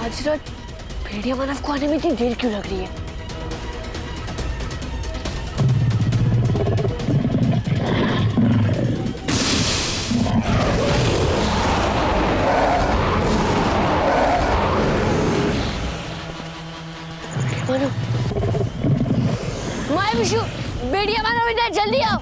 आज रात भेड़िया मानव को आने में इतनी देर क्यों लग रही है? माय विशु, भेड़िया मानव इधर जल्दी आओ।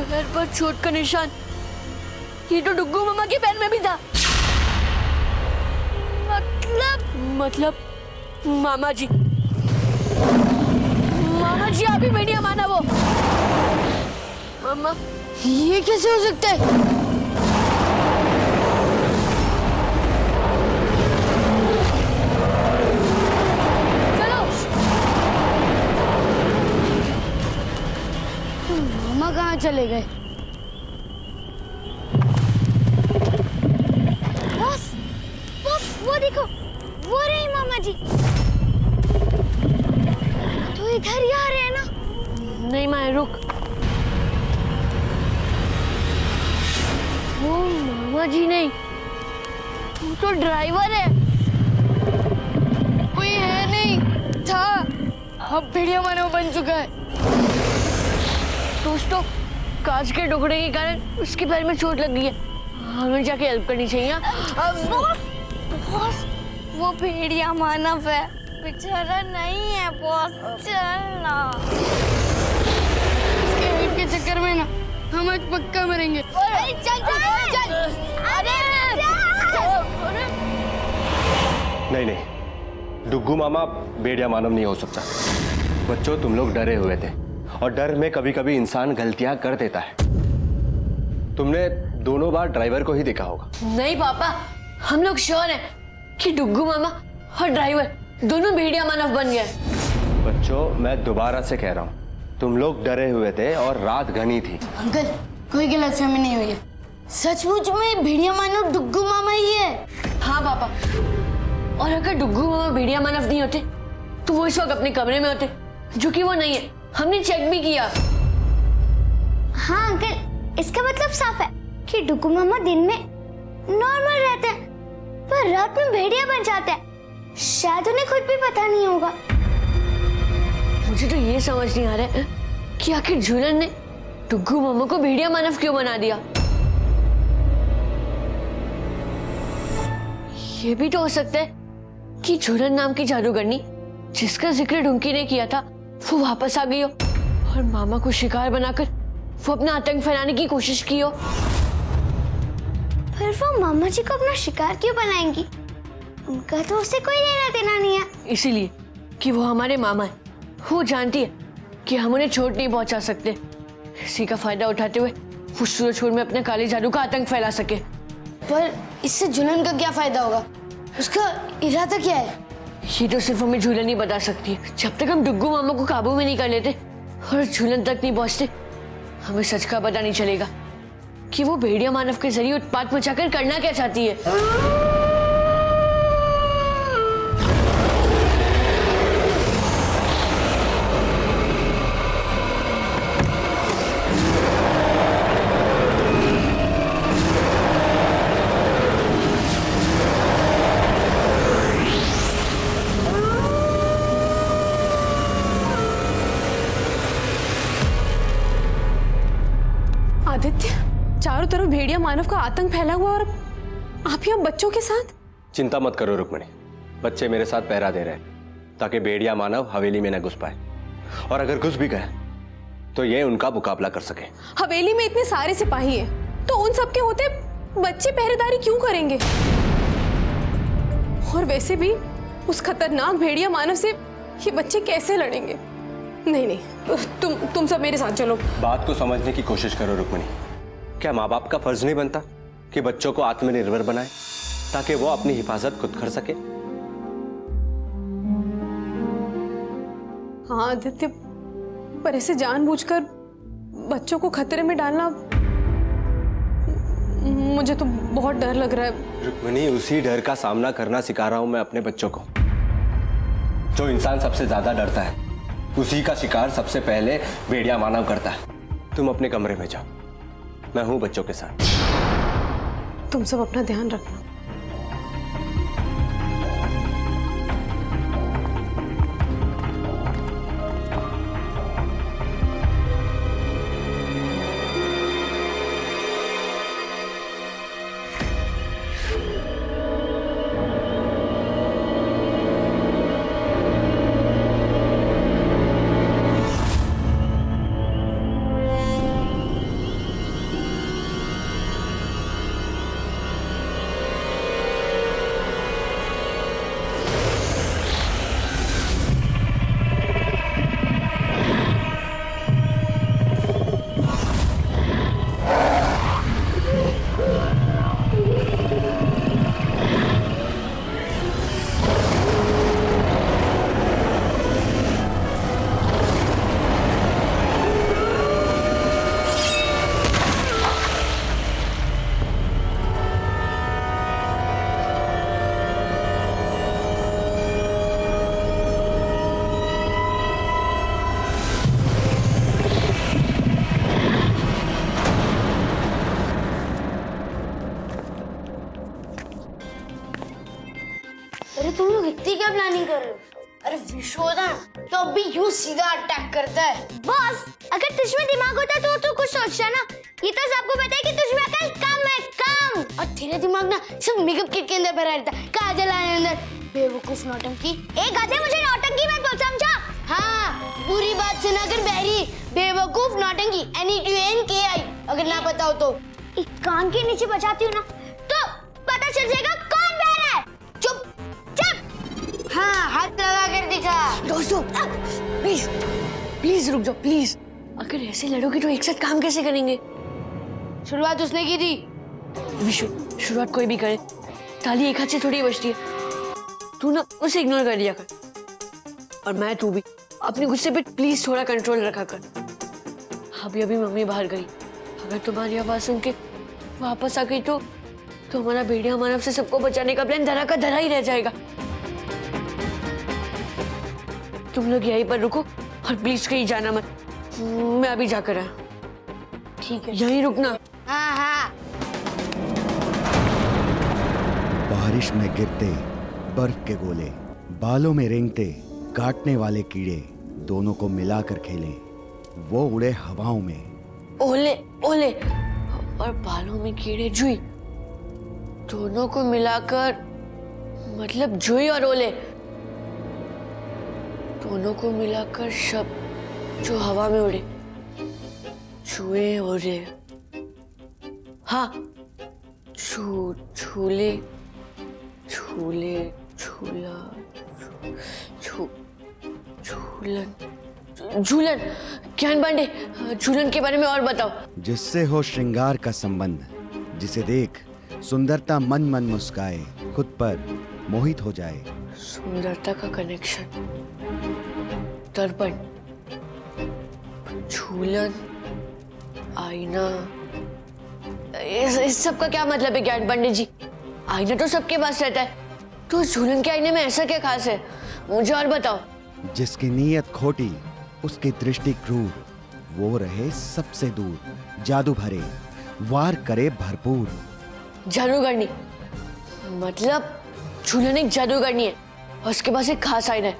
पैर पर चोट का निशान, ये तो डुग्गू मामा के पैर में भी था। मतलब मामा जी आप ही भेड़िया माना वो। मामा, ये कैसे हो सकता है? चलो। मामा कहाँ चले गए? बॉस, वो देखो, वो रही मामा जी। तो इधर ही आ रहे हैं ना? नहीं माए, रुक। वो मामा जी नहीं, वो तो ड्राइवर है। कोई है नहीं था, अब भेड़िया मानव बन चुका है। दोस्तों, कांच के टुकड़े के कारण उसके पैर में चोट लग गई है। हमें जाके हेल्प करनी चाहिए। बॉस, वो भेड़िया मानव है, बेचारा नहीं है बॉस, चलना। इसके हेल्प के चक्कर में ना हम आज पक्का मरेंगे। अरे चल। नहीं, डुग्गू मामा भेड़िया मानव नहीं हो सकता। बच्चों, तुम लोग डरे हुए थे और डर में कभी कभी इंसान गलतियां कर देता है। तुमने दोनों बार ड्राइवर को ही देखा होगा। नहीं पापा, हम लोग श्योर हैं कि डुग्गू मामा और ड्राइवर दोनों भेड़िया मानव बन गए। बच्चों, मैं दोबारा से कह रहा हूँ, तुम लोग डरे हुए थे और रात घनी थी। अंकल, कोई गलतफहमी नहीं हुई है। सचमुच में भेड़िया मानव डुग्गू मामा ही है। हाँ पापा, और अगर डुग्गू मामा भेड़िया मानव नहीं होते तो वो इस वक्त अपने कमरे में होते, जो कि वो नहीं है। हमने चेक भी किया। हाँ अंकल, इसका मतलब साफ है कि डुग्गू मामा दिन में नॉर्मल रहते हैं, पर रात में भेड़िया बन जाते हैं। शायद उन्हें खुद भी पता नहीं होगा। मुझे तो ये समझ नहीं आ रहा है कि आखिर झूलन ने डुग्गू मामा को भेड़िया मानव क्यों बना दिया। ये भी तो हो सकता है कि झूलन नाम की जादूगरनी जिसका जिक्र डुंकी ने किया था वो वापस आ गई हो और मामा को शिकार बनाकर वो अपना आतंक फैलाने की कोशिश की हो। फिर वो मामा जी को अपना शिकार क्यों बनाएंगी? उनका तो उससे कोई लेना देना नहीं है। इसीलिए कि वो हमारे मामा है। वो जानती है कि हम उन्हें चोट नहीं पहुंचा सकते। इसी का फायदा उठाते हुए वो सूरजपुर में अपने काले जादू का आतंक फैला सके। पर इससे झूलन का क्या फायदा होगा? उसका इरादा क्या है? ये तो सिर्फ हमें झूलन ही बता सकती है। जब तक हम डुग्गू मामा को काबू में नहीं कर लेते और झूलन तक नहीं पहुंचते, हमें सच का पता नहीं चलेगा कि वो भेड़िया मानव के जरिए उत्पात मचाकर करना क्या चाहती है। आदित्य, चारों तरफ भेड़िया मानव का आतंक फैला हुआ और आप यहाँ बच्चों के साथ। चिंता मत करो रुक्मणी, बच्चे मेरे साथ पहरा दे रहे हैं ताकि भेड़िया मानव हवेली में न घुस पाए, और अगर घुस भी गए तो ये उनका मुकाबला कर सके। हवेली में इतने सारे सिपाही हैं, तो उन सब के होते बच्चे पहरेदारी क्यों करेंगे? और वैसे भी उस खतरनाक भेड़िया मानव से ये बच्चे कैसे लड़ेंगे? नहीं नहीं, तुम सब मेरे साथ चलो। बात को समझने की कोशिश करो रुक्मिणी। क्या माँ बाप का फर्ज नहीं बनता कि बच्चों को आत्मनिर्भर बनाए ताकि वो अपनी हिफाजत खुद कर सके? हाँ आदित्य, पर ऐसे जानबूझकर बच्चों को खतरे में डालना मुझे तो बहुत डर लग रहा है। रुक्मिणी, उसी डर का सामना करना सिखा रहा हूं मैं अपने बच्चों को। जो इंसान सबसे ज्यादा डरता है उसी का शिकार सबसे पहले भेड़िया मानव करता है। तुम अपने कमरे में जाओ, मैं हूं बच्चों के साथ। तुम सब अपना ध्यान रखना। अरे तुम लोग इतनी क्या प्लानिंग कर रहे हो? अरे विशोधन तो अभी यूं सीधा अटैक करता है। बॉस, अगर तुझमें दिमाग होता तो कुछ सोचता ना। ये तो सबको पता है कि तुझमें अकल कम है, कम। और तेरा दिमाग ना सिर्फ मेकअप किट के अंदर भरा रहता है, काजल आने अंदर। बेवकूफ नौटंकी। एक गधे, मुझे नौटंकी मत बोल, समझा? हाँ, पूरी बात सुना कर बहरी। बेवकूफ नौटंकी, NETUNKI, अगर ना पता हो तो। एक कान के नीचे बजाती हूँ ना तो पता चल जाएगा कौन बहरा है। चुप चुप। हाँ, हाथ लगा कर दिखा। दोस्तों प्लीज प्लीज रुक जाओ प्लीज। अगर ऐसे लड़ोगे तो एक साथ काम कैसे करेंगे? शुरुआत उसने की थी। विशु, शुरुआत कोई भी करे, ताली एक हाथ से थोड़ी बजती है। तू ना उसे इग्नोर कर दिया कर, और मैं तू भी अपने गुस्से पे प्लीज थोड़ा कंट्रोल रखा कर। अभी अभी मम्मी बाहर गई, अगर तुम्हारी आवाज सुन के वापस आ गई तो हमारा भेड़िया मानव से सबको बचाने का प्लान धरा का धरा ही रह जाएगा। तुम लोग यहीं पर रुको और प्लीज कहीं जाना मत। मैं अभी जाकर आया। ठीक है, यहीं रुकना। हाँ हाँ। बारिश में गिरते बर्फ के गोले, बालों में रेंगते काटने वाले कीड़े, दोनों को मिलाकर खेले वो उड़े हवाओं में। ओले ओले और बालों में कीड़े, जुई, दोनों को मिलाकर मतलब जुई और ओले, दोनों को मिलाकर शब्द जो हवा में उड़े, छुए ओले। हाँ, झूले, झूले, झूला, झूलन, झूलन। ज्ञान पांडे, झूलन के बारे में और बताओ। जिससे हो श्रृंगार का संबंध, जिसे देख सुंदरता मन मन मुस्काए, खुद पर मोहित हो जाए। सुंदरता का कनेक्शन, दर्पण, झूलन, आईना, इस सब का क्या मतलब है ज्ञान पांडे जी? आईना तो सबके पास रहता है, तो झूलन के आईने में ऐसा क्या खास है? मुझे और बताओ। जिसकी नीयत खोटी, उसकी दृष्टि क्रूर, वो रहे सबसे दूर, जादू भरे वार करे भरपूर। जादूगरनी, मतलब झूलन एक जादूगरनी है और उसके पास एक खास आईना है।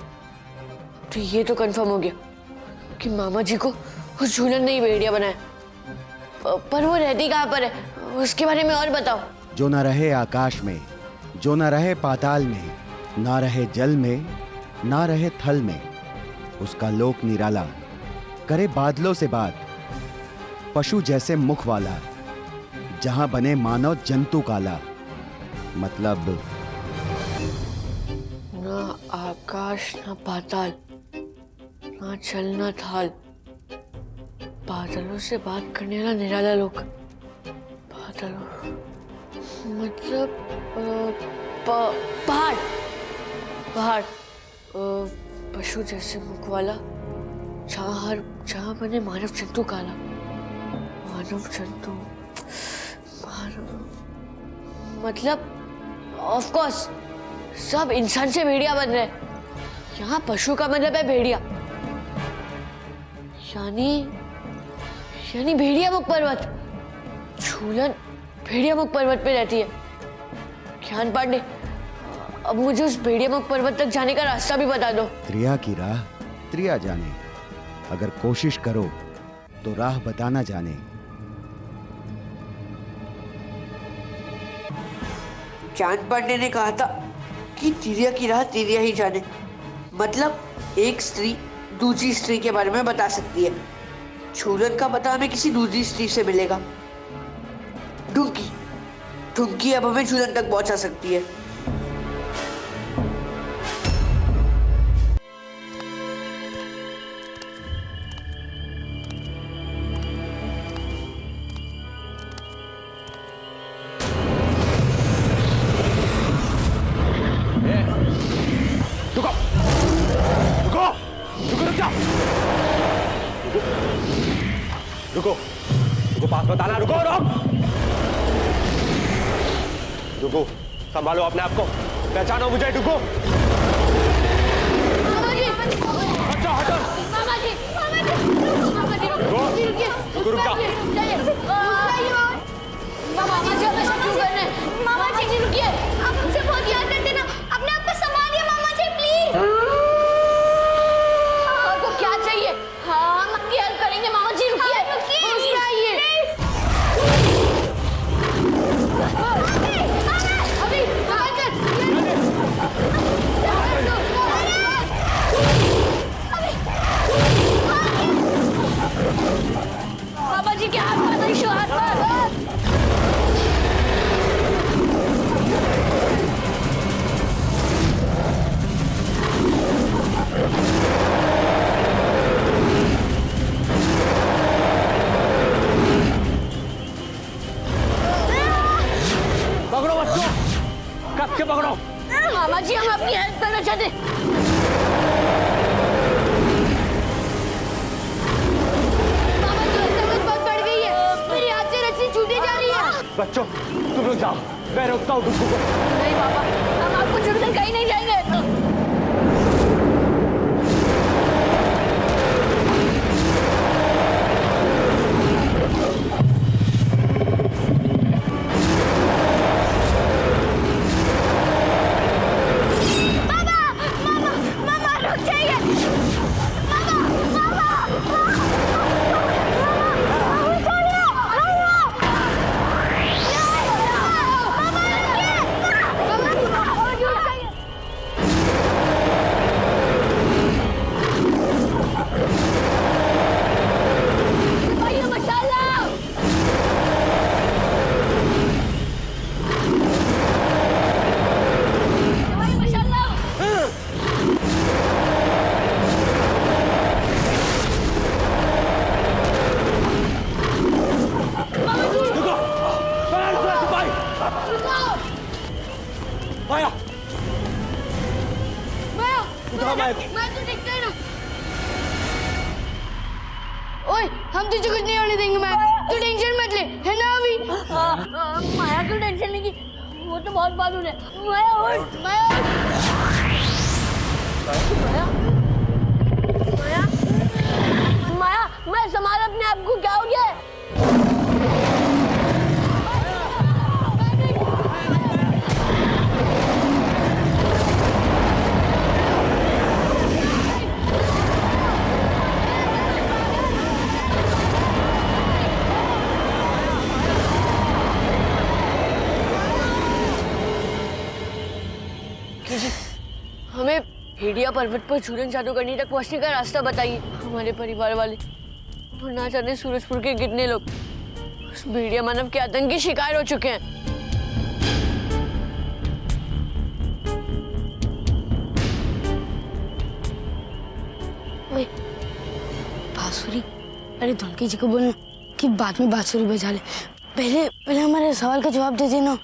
तो ये तो कंफर्म हो गया कि मामा जी को उस झूलन ने ही भेड़िया बनाया। पर वो रहती कहाँ पर है, उसके बारे में और बताओ। जो न रहे आकाश में, जो न रहे पाताल में, ना रहे जल में, ना रहे थल में, उसका लोक निराला, करे बादलों से बात, पशु जैसे मुख वाला, जहां बने मानव जंतु काला। मतलब ना आकाश ना पाताल, ना जल ना थाल, बादलों से बात करने वाला निराला लोक। बादलों मतलब पहाड़, पहाड़, पशु जैसे मुख वाला, जहाँ बने मानव जंतु काला। मानव जंतु, मतलब ऑफ कोर्स सब इंसान से भेड़िया बन रहे हैं। यहाँ पशु का मतलब है भेड़िया, यानी भेड़िया मुख पर्वत। झूलन भेड़िया मुख पर्वत पे रहती है। ज्ञान पांडे, अब मुझे उस भेड़िया मुख पर्वत तक जाने का रास्ता भी बता दो। त्रिया की राह त्रिया जाने, अगर कोशिश करो तो राह बताना जाने। ज्ञान पांडे ने कहा था कि तिरिया की राह तिरिया ही जाने, मतलब एक स्त्री दूसरी स्त्री के बारे में बता सकती है। झूलन का पता हमें किसी दूसरी स्त्री से मिलेगा। ढुंकी अब हमें झूलन तक पहुंचा सकती है। रुको, पास मत आना। रुको, संभालो अपने आप को, पहचानो मुझे। रुको, हटो, हटो। रुको, रुक जाओ। मामा जी रुकिए, आप मुझसे बहुत याद करते ना, अपने आप को संभालिए मामा जी प्लीज। आपको क्या चाहिए? हाँ, हम आपकी हेल्प करेंगे। मामा जी रुकिए, बाबा जी क्या हाथ पर इशू हाथ पर। पकड़ो बच्चों, कस के पकड़ो। मामा जी हम आपकी हेल्प करना चाहते हैं। मामा जी तबीयत बहुत बढ़ गई है, मेरी हाथ से रस्सी छूटी जा रही है। बच्चों तुम लोग जाओ, मैं रोकता हूँ डुग्गू को। नहीं बाबा, हम आपको छोड़कर कहीं नहीं जाएंगे। माया, उठा माया को। मैं तो देखता ही ना। ओए हम तुझे कुछ नहीं होने देंगे। मैं तू टेंशन मत ले, है ना अभी? माया को टेंशन नहीं की, वो तो बहुत बात हो रहा है। माया उठ, माया माया माया, मैं संभाल अपने आप को। क्या हो गया है? हमें भेड़िया पर्वत पर झूलन जादूगरनी तक पहुंचने का रास्ता बताइए। हमारे परिवार वाले और ना जाने सूरजपुर के कितने लोग उस भेड़िया मानव के आतंक के शिकार हो चुके हैं। ओए, बांसुरी? अरे धुनकी जी को बोलना कि बाद में बांसुरी बजा ले। पहले पहले हमारे सवाल का जवाब दे देना।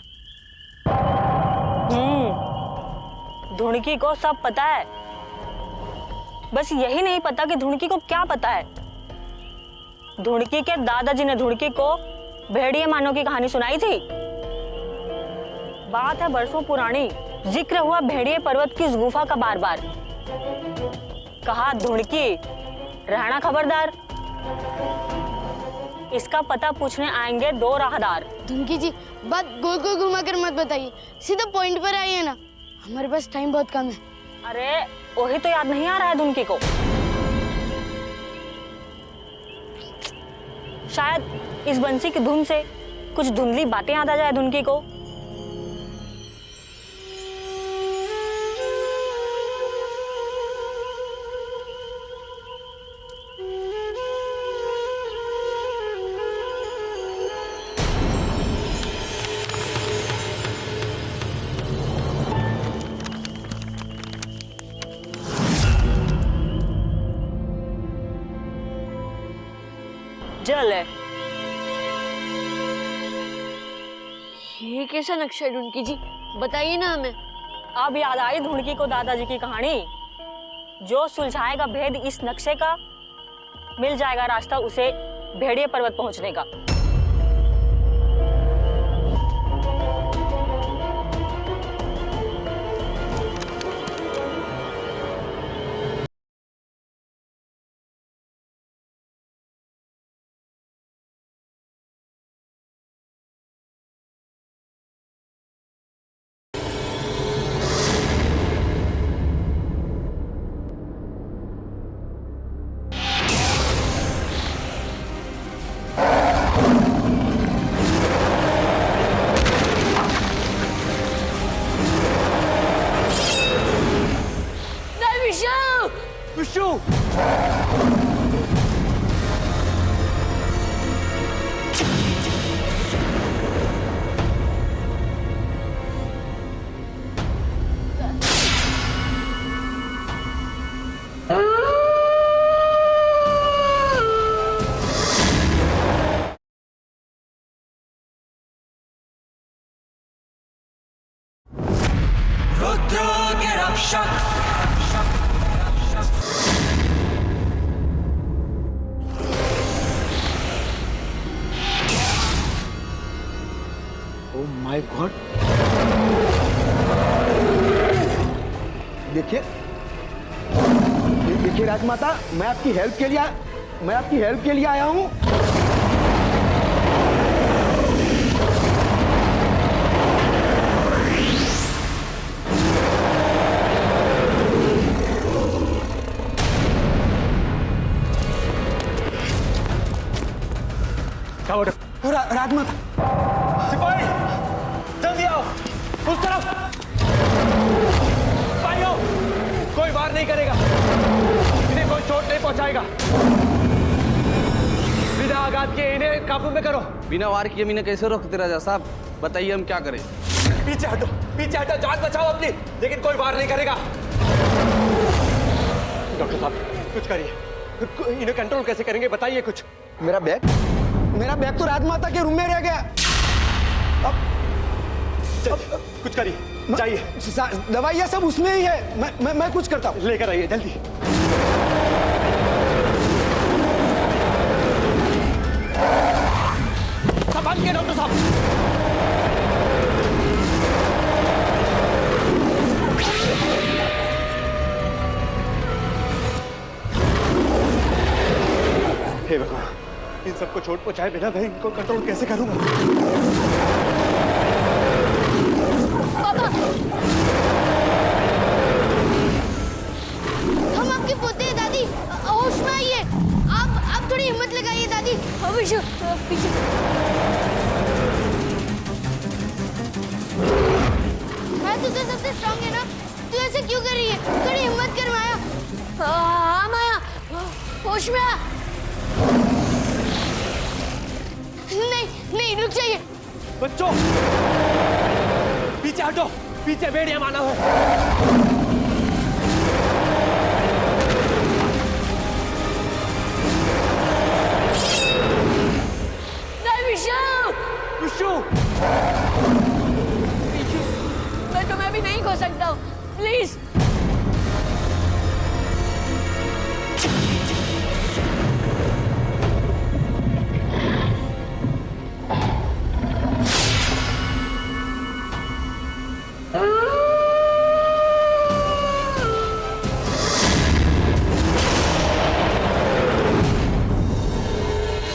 धुनकी को सब पता है, बस यही नहीं पता कि धुनकी को क्या पता है। धुनकी के दादाजी ने धुनकी को भेड़िए मानो की कहानी सुनाई थी। बात है बरसों पुरानी, जिक्र हुआ भेड़िए पर्वत की इस गुफा का बार बार। कहा धुनकी रहना खबरदार, इसका पता पूछने आएंगे 2 राहदार। धुनकी जी, बात गोल गोल घुमाकर मत बताइए, सीधा पॉइंट पर आइए ना, हमारे पास टाइम बहुत कम है। अरे वही तो याद नहीं आ रहा है धुनकी को। शायद इस बंसी की धुन से कुछ धुंधली बातें याद आ जाए धुनकी को। जल है। ये कैसा नक्शा है ढूंढकी जी, बताइए ना हमें। अब याद आई धुनकी को दादाजी की कहानी। जो सुलझाएगा भेद इस नक्शे का, मिल जाएगा रास्ता उसे भेड़िए पर्वत पहुंचने का। विशु! रुद्र के रक्षक माय गॉड, देखिए देखिए राजमाता, मैं आपकी हेल्प के लिए आया हूं। राजमाता, सिपाही जल्दी आओ, उस तरफ। भाइयों, कोई वार नहीं करेगा, इन्हें कोई चोट नहीं पहुंचाएगा। बिना आघात किए इन्हें काबू में करो। बिना वार किए मैंने कैसे रोकते राजा साहब, बताइए हम क्या करें। पीछे हटो, जान बचाओ अपनी, लेकिन कोई वार नहीं करेगा। डॉक्टर साहब कुछ करिए, इन्हें कंट्रोल कैसे करेंगे बताइए कुछ। मेरा बैग तो राजमाता के रूम में रह गया। अब कुछ करिए, जाइए। दवाइयाँ सब उसमें ही है, मैं कुछ करता हूँ। लेकर आइए जल्दी। संभाल के डॉक्टर साहब। हे भगवान, इन सबको चोट पहुंचाए बिना मैं इनको कंट्रोल कैसे करूंगा। हम आपके पोते हैं दादी, होश में आइए। आप थोड़ी हिम्मत लगाइए दादी। विशु पीछे। मैं तुझसे सबसे स्ट्रांग है ना, तू ऐसे क्यों कर रही है? थोड़ी हिम्मत कर माया। हाँ माया, होश में आ। नहीं रुक जाइए। बच्चों पीछे हटो, पीछे भेड़िया मानव है। विशु मैं तुम्हें अभी नहीं खो सकता हूँ, प्लीज